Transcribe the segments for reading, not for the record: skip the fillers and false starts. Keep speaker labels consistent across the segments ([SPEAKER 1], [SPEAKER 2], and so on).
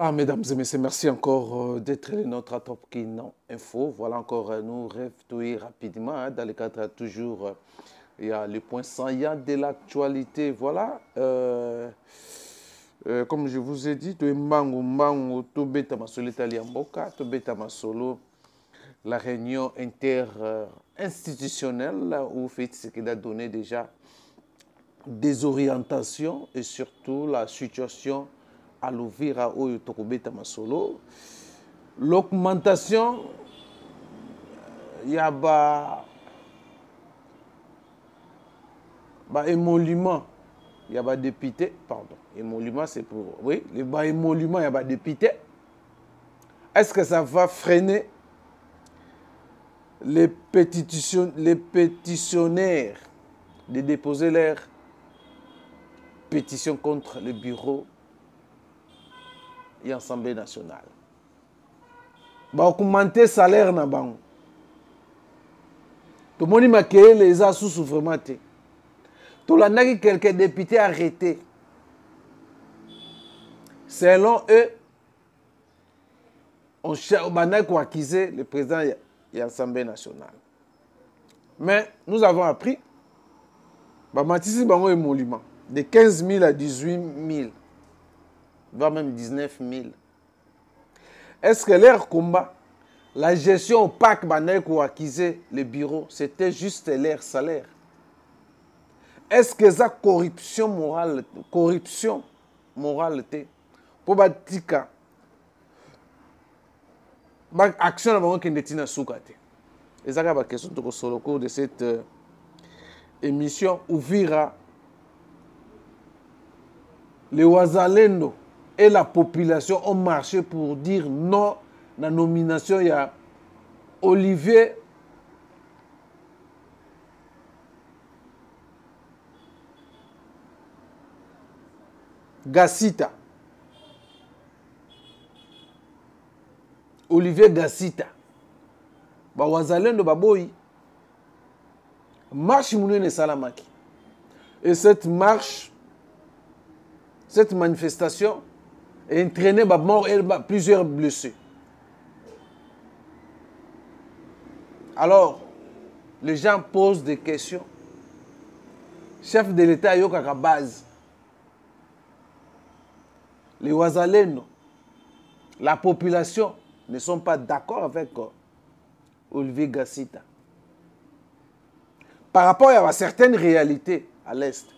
[SPEAKER 1] Ah, mesdames et messieurs, merci encore d'être notre Top Kin Info. Voilà encore, nous réveillons rapidement dans le cadre toujours, il y a le point saillant de l'actualité. Voilà, comme je vous ai dit, la réunion interinstitutionnelle où fait qu'il a donné déjà des orientations et surtout la situation à l'Ouvira au Tokobeta Masolo. L'augmentation, il y a émolument, il y a député, pardon, émolument c'est pour, oui, le émolument, il y a député. Est-ce que ça va freiner les pétitionnaires de déposer leur pétition contre le bureau et l'Assemblée nationale? Va augmenter le salaire na bango. Tout le monde m'a créé les sous vraiment. Tout le monde quelques députés arrêtés. Selon eux, on a acquisé le président de l'Assemblée nationale. Mais nous avons appris Matisse Bango émolument de 15 000 à 18 000, voire même 19 000. Est-ce que leur combat, la gestion opaque pour acquiser le bureau, c'était juste leur salaire? Est-ce que ça corruption morale pour batika action qui n'est pas soukate? Et ça la question sur le cours de cette émission Ouvira les Wazalendo et la population ont marché pour dire non à la nomination. Il y a Olivier Gassita. Olivier Gassita. Wazalendo baboyi. Marche mounene salamaki. Et cette marche, cette manifestation a entraîné mort et plusieurs blessés. Alors, les gens posent des questions. Chef de l'État yokaka base. Les Wazalendo, la population ne sont pas d'accord avec Olivier Gassita. Par rapport à certaines réalités à l'Est.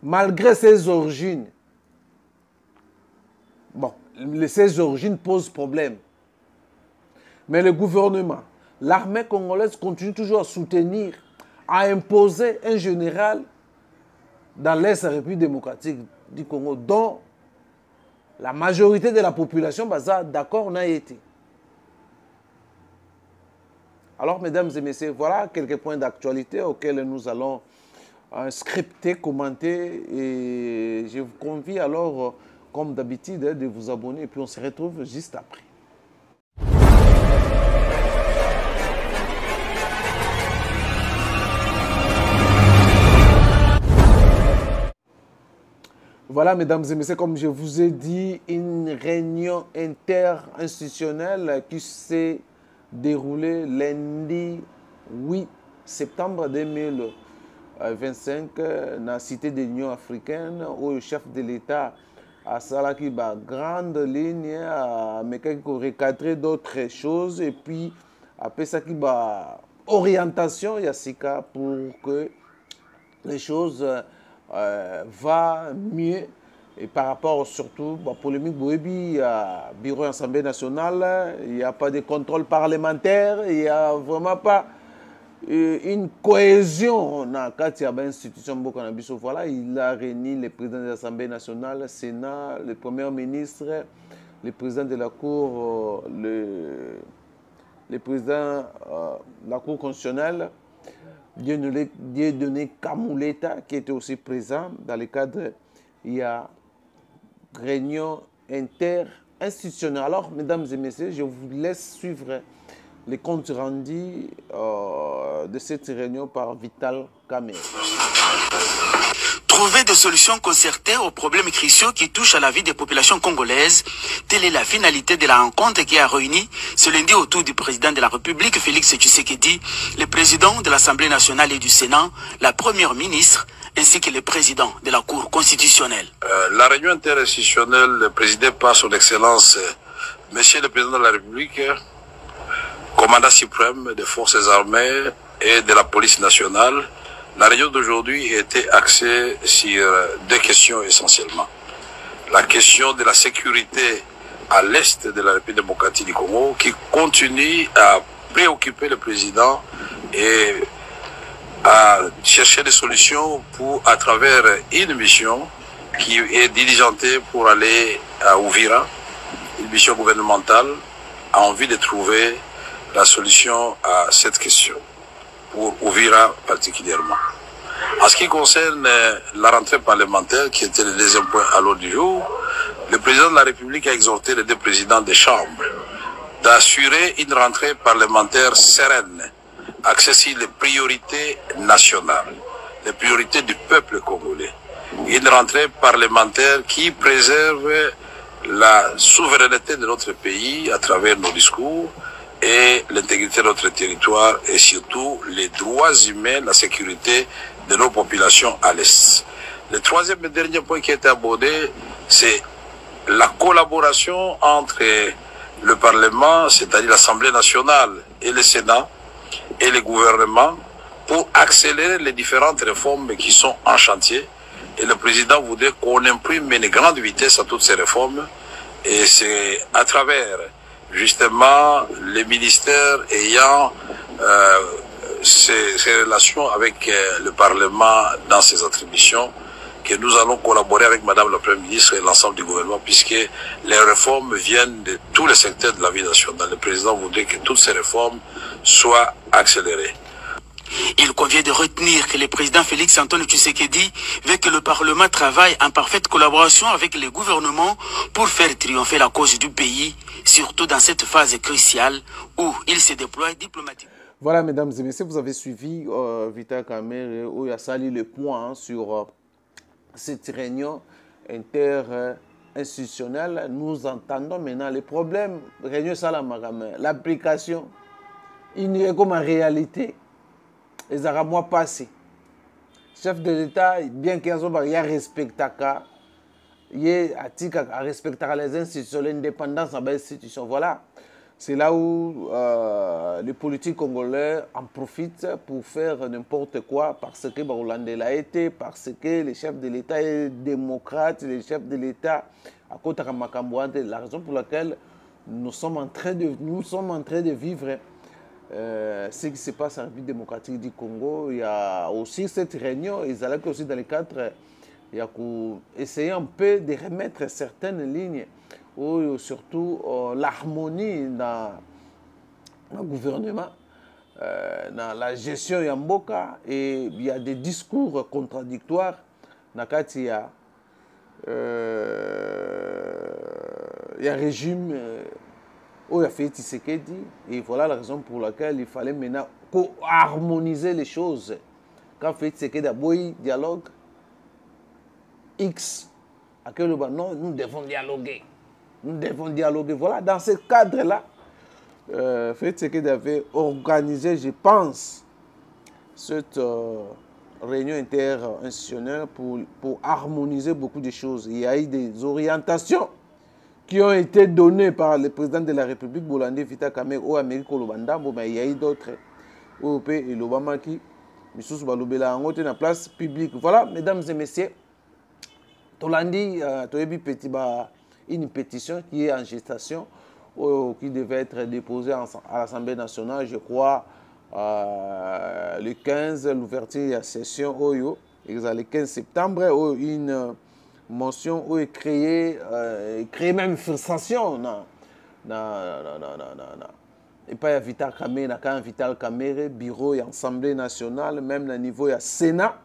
[SPEAKER 1] Malgré ses origines, ces origines posent problème. Mais le gouvernement, l'armée congolaise continue toujours à soutenir, à imposer un général dans l'Est de la République démocratique du Congo, dont la majorité de la population d'accord n'a été. Alors, mesdames et messieurs, voilà quelques points d'actualité auxquels nous allons scripter, commenter. Et je vous convie alors, comme d'habitude, de vous abonner. Et puis, on se retrouve juste après. Voilà, mesdames et messieurs, comme je vous ai dit, une réunion interinstitutionnelle qui s'est déroulée lundi 8 septembre 2025 dans la cité de l'Union africaine où le chef de l'État a salaki ba grande ligne, mais qui a recadré d'autres choses et puis après ça qui ba orientation Yassika pour que les choses va mieux. Et par rapport surtout à la polémique Boebi, à Bureau Assemblée nationale, il n'y a pas de contrôle parlementaire, il n'y a vraiment pas une cohésion dans l'institution. Voilà, il a réuni le président de l'Assemblée nationale, le Sénat, le Premier ministre, le président de la Cour, le président de la Cour constitutionnelle, Dieudonné Kamuleta, qui était aussi présent dans le cadre, il y a réunion interinstitutionnelle. Alors, mesdames et messieurs, je vous laisse suivre les comptes rendus de cette réunion par Vital Kamé.
[SPEAKER 2] Trouver des solutions concertées aux problèmes cruciaux qui touchent à la vie des populations congolaises, telle est la finalité de la rencontre qui a réuni ce lundi autour du président de la République, Félix Tshisekedi, le président de l'Assemblée nationale et du Sénat, la première ministre, ainsi que le président de la Cour constitutionnelle.
[SPEAKER 3] La réunion interinstitutionnelle présidée par son Excellence, Monsieur le Président de la République, commandant suprême des forces armées et de la police nationale, la réunion d'aujourd'hui était axée sur deux questions essentiellement. La question de la sécurité à l'est de la République démocratique du Congo qui continue à préoccuper le président et à chercher des solutions pour, à travers une mission qui est diligentée pour aller à Uvira, une mission gouvernementale, a envie de trouver la solution à cette question, pour Uvira particulièrement. En ce qui concerne la rentrée parlementaire, qui était le deuxième point à l'ordre du jour, le président de la République a exhorté les deux présidents des chambres d'assurer une rentrée parlementaire sereine, axée sur les priorités nationales, les priorités du peuple congolais. Une rentrée parlementaire qui préserve la souveraineté de notre pays à travers nos discours et l'intégrité de notre territoire et surtout les droits humains, la sécurité de nos populations à l'Est. Le troisième et dernier point qui a été abordé, c'est la collaboration entre le Parlement, c'est-à-dire l'Assemblée nationale et le Sénat et le gouvernement pour accélérer les différentes réformes qui sont en chantier. Et le président voudrait qu'on imprime une grande vitesse à toutes ces réformes. Et c'est à travers justement les ministères ayant ces relations avec le Parlement dans ses attributions que nous allons collaborer avec Madame la Première ministre et l'ensemble du gouvernement puisque les réformes viennent de tous les secteurs de la vie nationale. Le président voudrait que toutes ces réformes soient accélérées.
[SPEAKER 2] Il convient de retenir que le président Félix Antoine Tshisekedi veut que le Parlement travaille en parfaite collaboration avec le gouvernement pour faire triompher la cause du pays, surtout dans cette phase cruciale où il se déploie diplomatiquement.
[SPEAKER 1] Voilà, mesdames et messieurs, vous avez suivi Vital Kamerhe où il a sali le point sur cette réunion interinstitutionnelle. Nous entendons maintenant les problèmes. Réunion Salamagame, l'application, il n'y est comme en réalité. Les mois passés, chef de l'État, bien qu'il y ait respecté les institutions, l'indépendance des institutions. Voilà, c'est là où les politiques congolais en profitent pour faire n'importe quoi parce que Hollande l'a été, parce que le chef de l'État est démocrate, le chef de l'État à côté de Makamboante. La raison pour laquelle nous sommes en train de vivre ce qui se passe en République démocratique du Congo. Il y a aussi cette réunion, ils allaient aussi dans le cadre, il y a essayer un peu de remettre certaines lignes, ou surtout l'harmonie dans le gouvernement, dans la gestion Yamboka, et il y a des discours contradictoires. Il y a régime où il a fait Tshisekedi, et voilà la raison pour laquelle il fallait maintenant harmoniser les choses. Quand fait Tshisekedi a beau dialogue, X, à quel moment non, nous devons dialoguer. Nous devons dialoguer. Voilà, dans ce cadre-là, Félix Tshisekedi avait organisé, je pense, cette réunion interinstitutionnelle pour harmoniser beaucoup de choses. Il y a eu des orientations qui ont été donnés par le président de la République, Bolande Vital Kamerhe, au Amérique Lobanda, mais il y a eu d'autres, OP et l'Obama qui, Missous Balobela, ont été en place publique. Voilà, mesdames et messieurs, Tolandi, une pétition qui est en gestation, qui devait être déposée à l'Assemblée nationale, je crois, le 15, l'ouverture de la session, le 15 septembre, une motion où est créée même une frustration et pas à Vital Kamerhe, quand Vital Kamerhe, bureau et Assemblée nationale, même le niveau il y a Sénat,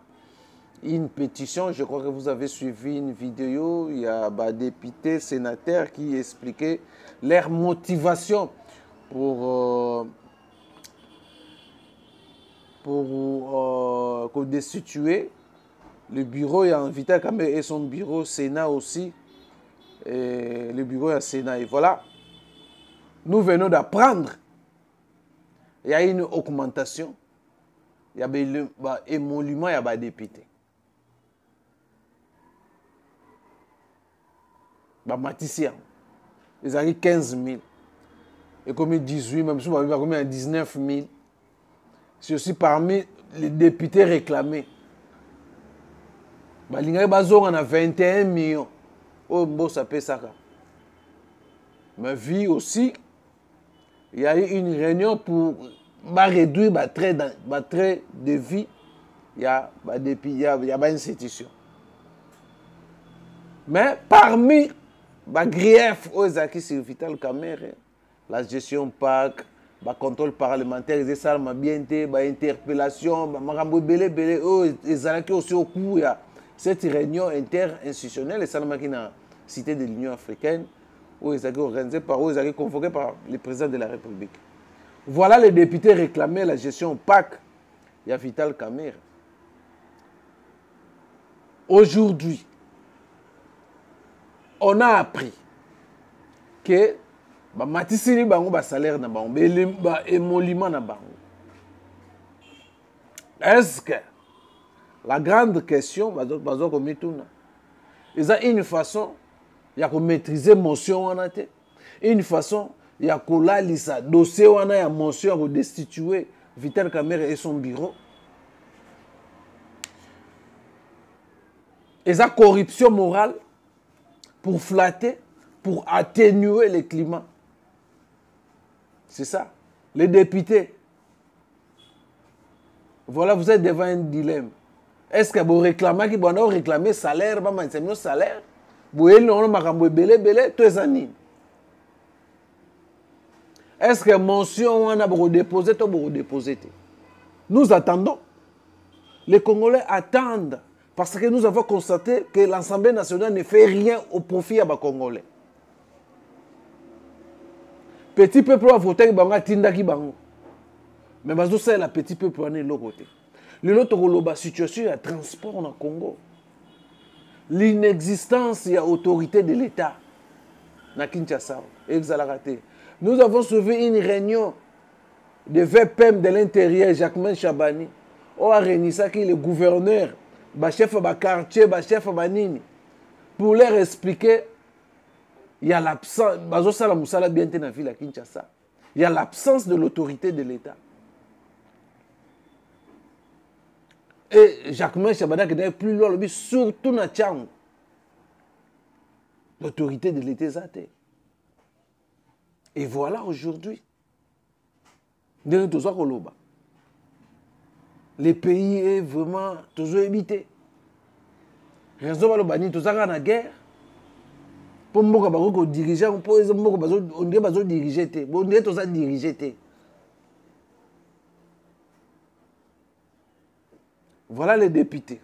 [SPEAKER 1] une pétition. Je crois que vous avez suivi une vidéo, il y a des députés, sénateurs qui expliquaient leur motivation pour destituer Le bureau, il y a Vital Kamerhe et son bureau, Sénat aussi. Et le bureau, il y a Sénat. Et voilà, nous venons d'apprendre. Il y a une augmentation. Il y a un émolument, il y a des députés. Matissien, ils arrivent 15 000. Et comme 18, même si on va à 19 000. C'est aussi parmi les députés réclamés. On a 21 millions. Oh, bon, ça peut ça. Mais vu aussi, il y a eu une réunion pour réduire le trait de vie. Il y a une institution. Mais parmi les griefs sur Vital Kamerhe, la gestion PAC, le contrôle parlementaire, les interpellations, aussi au cours de cette réunion interinstitutionnelle, et ça dans la cité de l'Union africaine, où ils ont organisé convoqué par le président de la République. Voilà les députés réclamaient la gestion PAC. Il y a Vital Kamerhe. Aujourd'hui, on a appris que Matisili bango ba salaire na bango, ba émolument na bango. Est-ce que la grande question, bazo komituna, ils ont une façon ya ko maîtriser motion wana te, une façon ya ko lalisa dossier wana ya motion ya ko destituer Vital Kamerhe et son bureau. Ils ont corruption morale pour flatter, pour atténuer le climat. C'est ça. Les députés. Voilà, vous êtes devant un dilemme. Est-ce que vous réclamez que vous réclamez salaire, vous salaire, vous est-ce que mention on a déposé, vous déposé? Nous attendons. Les Congolais attendent. Parce que nous avons constaté que l'Assemblée nationale ne fait rien au profit des Congolais. Petit peuple a voté banga tindaki bango. Mais bazo c'est la petit peuple on est l'autre côté. La situation de transport au Congo. L'inexistence de l'autorité de l'État na Kinshasa. Nous avons suivi une réunion de VPM de l'intérieur, Jacquemain Chabani. On a réuni ça qui est le gouverneur, le chef de quartier, le chef de Nini, pour leur expliquer. Il y a l'absence, il y a l'absence de l'autorité de l'État. Et Jacquemain Chabana qui est plus loin, surtout dans Tchang, l'autorité de l'État. Et voilà aujourd'hui, le pays est vraiment toujours évité. Raison de la toujours en guerre. Pour moi, diriger, on dirait diriger, on dirait diriger. Voilà les députés.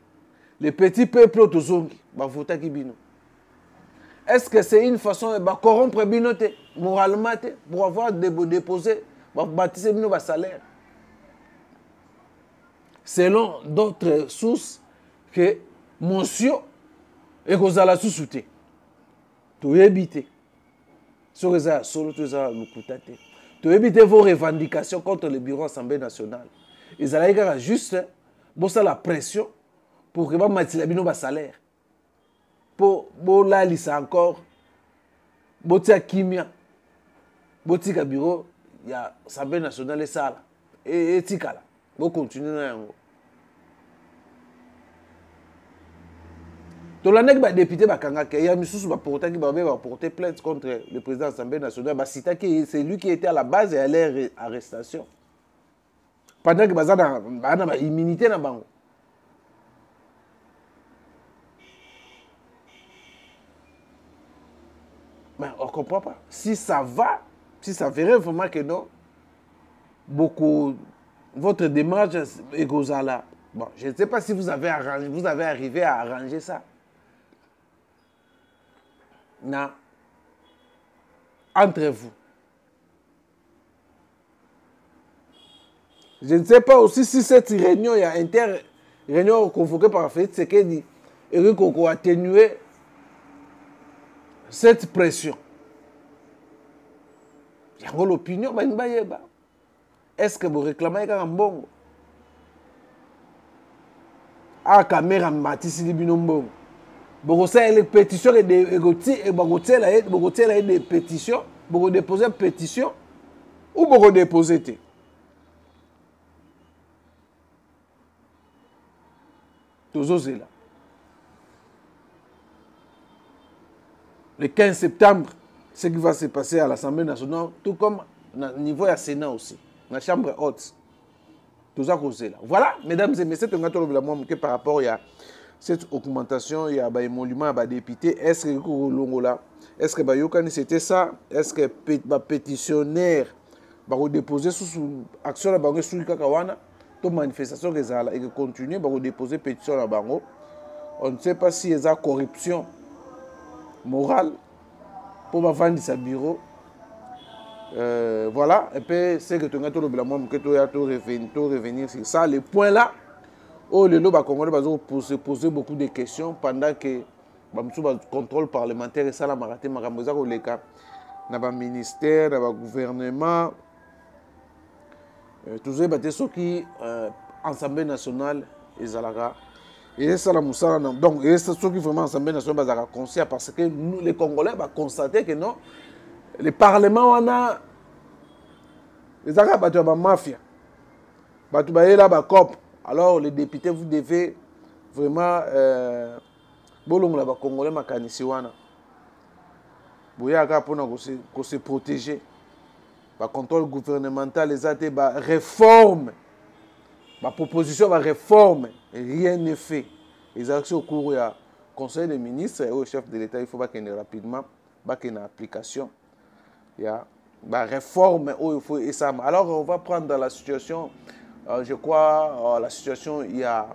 [SPEAKER 1] Les petits peuples est-ce que c'est une façon de corrompre Binoté, moralement, pour avoir déposé, bâtir nos salaires? Selon d'autres sources, que monsieur et que vous allez sous-souter. Tout éviter. Sur les solo, tout ça, tout éviter vos revendications contre le bureau Assemblée nationale. Ils allaient juste la pression pour que vous mettiez le salaire. Pour la liste encore, botia kimia, botika bureau, il y a Assemblée nationale et ça et tikala. Vous continuez na yango. Dans l'année que les députés il y a Missous qui va porter plainte contre le président de l'Assemblée nationale. C'est lui qui était à la base de l'arrestation. Pendant que il a une immunité. Mais on ne comprend pas. Si ça va, si ça verrait vraiment que non, beaucoup, votre démarche est là. Bon, je ne sais pas si vous avez arrivé à arranger ça. Non. Entre vous. Je ne sais pas aussi si cette réunion est réunion convoquée par Félix Tshisekedi et qu'on a atténué cette pression. Il y a l'opinion, est-ce que vous réclamez un bon? Ah, caméra matisse li binombo. Vous avez les pétitions et des pétitions, vous déposez une pétition ou vous déposez. Toujours là. Le 15 septembre, ce qui va se passer à l'Assemblée nationale, tout comme au niveau du Sénat aussi, dans la Chambre haute. Tout ça là. Voilà, mesdames et messieurs, par rapport à cette augmentation, il y a des émoluments à députés. Est-ce que c'était ça? Est-ce que les pétitionnaires vont déposer sous action sur le Kakawana? Toute manifestation et continuer à déposer pétition à Bango. On ne sait pas si il y a corruption morale pour vendre sa bureau. Voilà, et puis c'est que tu as revenir sur ça. Le point là, où les lots congolais vont se poser beaucoup de questions pendant que le contrôle parlementaire et ça, la marathé, dans le ministère, dans le gouvernement, toujours ceux qui Assemblée nationale et Zalaga. Et ça, la moussala, donc, et c'est ceux qui vraiment Assemblée nationale est conscient parce que nous, les Congolais, vont constater que non, le Parlement, on a les Arabes, ils ont mafia. Alors, les députés, vous devez vraiment. Bolong la Congolais, ma canisiwana. Vous avez pour se protéger. Le contrôle gouvernemental, les athées, réforme. La proposition de réforme, rien n'est fait. Les actions au cours du Conseil des ministres et au chef de l'État, il faut qu'il y ait rapidement une application. Il y a la réforme il faut et ça. Alors on va prendre dans la situation, je crois, la situation il y a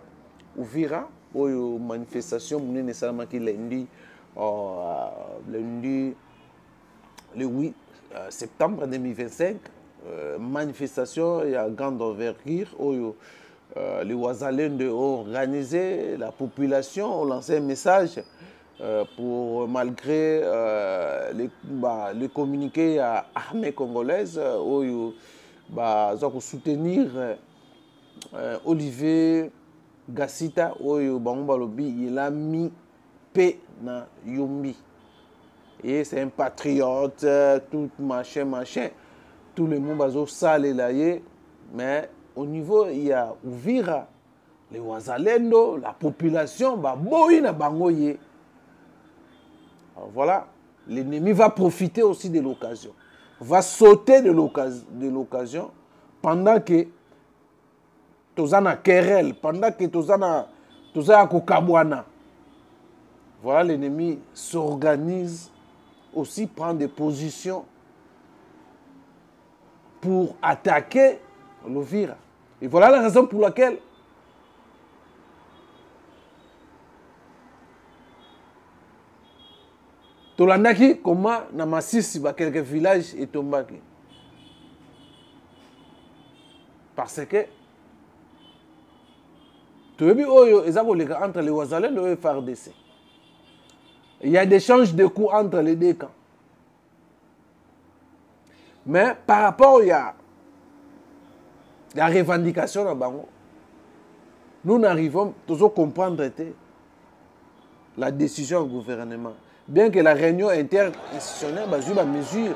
[SPEAKER 1] Ouvira, où il y a une manifestation, nécessairement qui lundi, le 8 septembre 2025, manifestation il y a grande envergure, où les Ouazalènes ont organisé, la population a lancé un message. Pour malgré les communiqués à l'armée congolaise où ils soutenir Olivier Gassita où il a mis paix dans Yumbi et c'est un patriote tout machin tout le monde va salé là mais au niveau il y a Ouvira les Ouazalendo la population va boire bangoye. Alors voilà, l'ennemi va profiter aussi de l'occasion, va sauter de l'occasion pendant que tu as une querelle, pendant que tu as un kokabwana. Voilà, l'ennemi s'organise aussi, prend des positions pour attaquer l'Ouvira. Et voilà la raison pour laquelle Tolandaki, comment dans Masisi, quelques villages et tombaki. Parce que tu as vu entre les Ouazalènes et les FARDC. Il y a des échanges de coups entre les deux camps. Mais par rapport à la revendication dans Bango, nous n'arrivons toujours à comprendre la décision du gouvernement. Bien que la réunion interinstitutionnelle ait une mesure,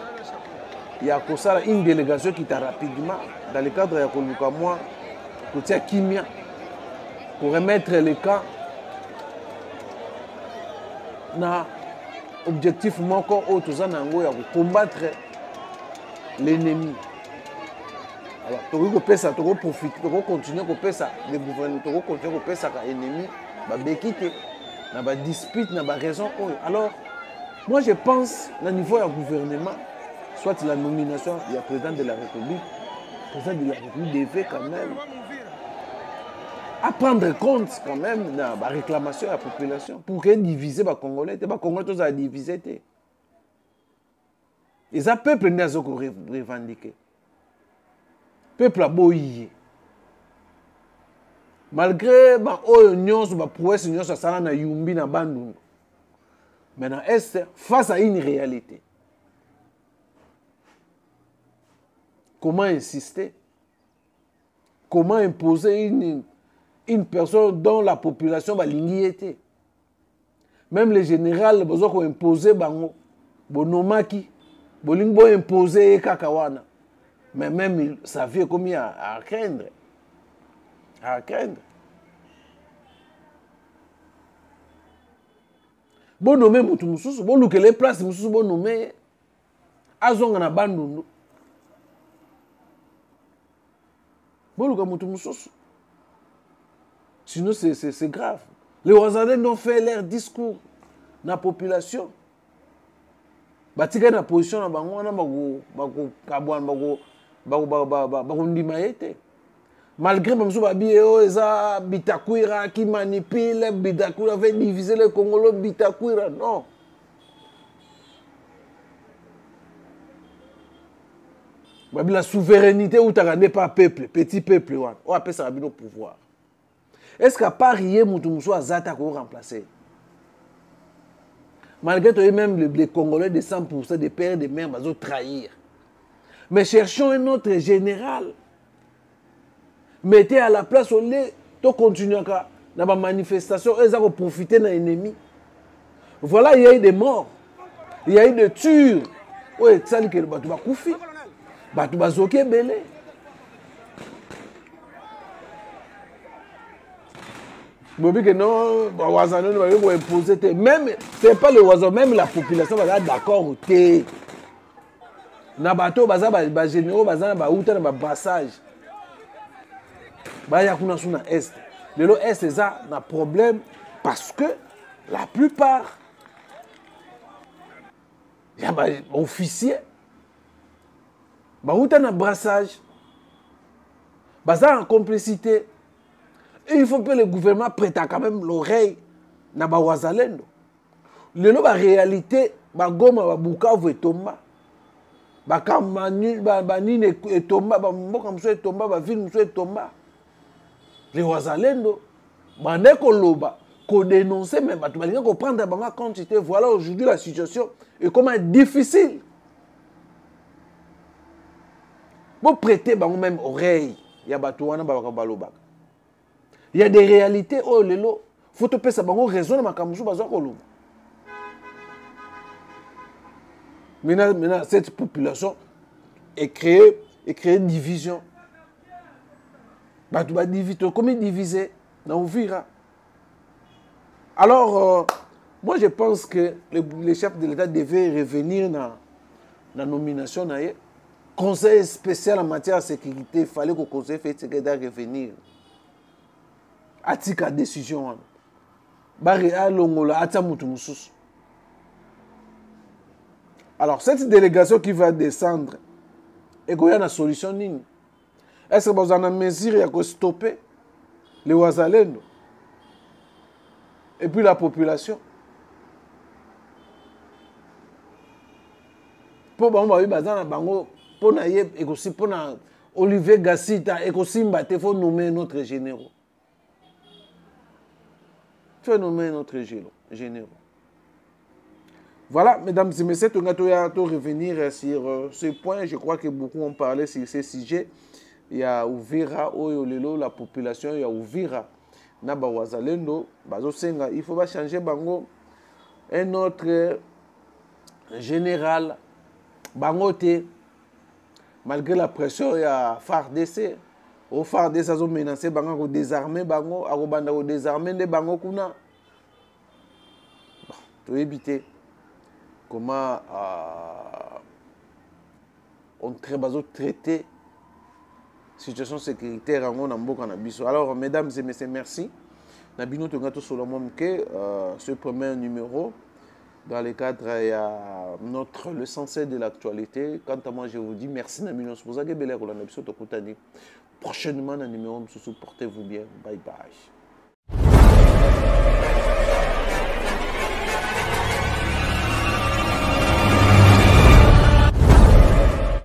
[SPEAKER 1] il y a une délégation qui est rapidement, dans le cadre de la Kolukamwa, pour Kimia, pour remettre les camps dans l'objectif pour combattre l'ennemi. Alors, tu peux profiter, tu peux continuer à faire ça, le gouvernement, tu peux continuer à faire ça, l'ennemi, il y a des disputes, il y a des raisons. Alors, moi je pense, au niveau du gouvernement, soit la nomination, il y a le président de la République. Le président de la République devait quand même à prendre compte quand même de la réclamation de la population pour que diviser les Congolais. Les Congolais tous à diviser. Et ça, le peuple n'a pas revendiqué. Le peuple a boyé. Malgré oyo nyonso ba prouesse nyonso asala na Yumbi na Bandundu. Mais dans Est, face à une réalité. Comment insister? Comment imposer une personne dont la population va l'ingérer? Même les généraux, ils ont imposé bango, bonomaki, bolingbo imposer kakawana. Mais même sa vie est comme à craindre. À craindre. Bon nommé mutu mususu, bon luke les places mususu bon nommé azonga na Bandundu. Bon luke mutu mususu. Sinon c'est grave. Les Ouazalais ont fait leur discours dans la population. Batika na position na bango na bako kabwan bako ndimaete. Malgré même si Babio eza Bitakwira qui manipule, Bitakwira veut diviser le Congolais, Bitakwira, non. Babi la souveraineté où tu n'as pas peuple, petit peuple, on appelle ça le pouvoir. Est-ce qu'à Paris, Moutoumoussou a Zata qu'on remplacer? Malgré tout, même les Congolais de 100% des pères et des mères vont trahir. Mais cherchons un autre général. Mettez à la place au lait, tu continues dans la manifestation, ils vont profiter de l'ennemi. Voilà, il y a eu des morts, il y a eu des tueurs. Oui, ça dit que le bateau va couper, le bateau va zoquer belé. Bobi que non, Ouazano ne va pas imposer. Même, c'est pas le Ouazano, même la population va être d'accord. Na bateau, les généraux, les brassage. Il y a un Est. L'Est, c'est un problème parce que la plupart, il y a des officiers, il y a un brassage, il y a une complicité. Et il faut que le gouvernement prête quand même l'oreille à Ouazalendo. La réalité, Goma, Bukavu et Tomba, Bakamani, Banine et Tomba, Mokamso et Tomba, Ville et Tomba. Les Ouazalendo, bande koloba, ko dénoncer même, tu vas comprendre la quantité. Voilà aujourd'hui la situation et comment difficile. Vous prêtez même oreille, il y a batouana baloba. Il y a des réalités oh lelo, faut te payer ça bango raison de makamousu bazo koloba. Maintenant cette population est créée une division. Tu vas diviser, comment diviser dans Ouvira. Alors, moi je pense que les chefs de l'État devaient revenir dans la nomination. Conseil spécial en matière de sécurité, il fallait que le conseil fait revenir. Atika décision. Alors, cette délégation qui va descendre, il y a une solution. Est-ce que vous avez une mesure pour stopper les Ouazalendo et puis la population? Pour Olivier Gassita et il faut nommer notre général. Il faut nommer notre général. Voilà, mesdames et messieurs, on va revenir sur ce point. Je crois que beaucoup ont parlé sur ce sujet. Il y a Ouvira, la population, il y a Ouvira, Naba Ouazalendo, il faut changer bango. Un autre général, bangote, malgré la pression, il y a FARDC. Au FARDC, ils ont menacé bango, désarmer bango, à désarmer les bango kuna. Pour éviter comment on traiter situation sécuritaire en Mboka na biso. Alors, mesdames et messieurs, merci. Nabino Tongato Solomon que ce premier numéro, dans le cadre, il y a l'essentiel de l'actualité. Quant à moi, je vous dis merci. Nabino Souzage Belair, prochainement, dans le numéro, portez-vous bien. Bye bye.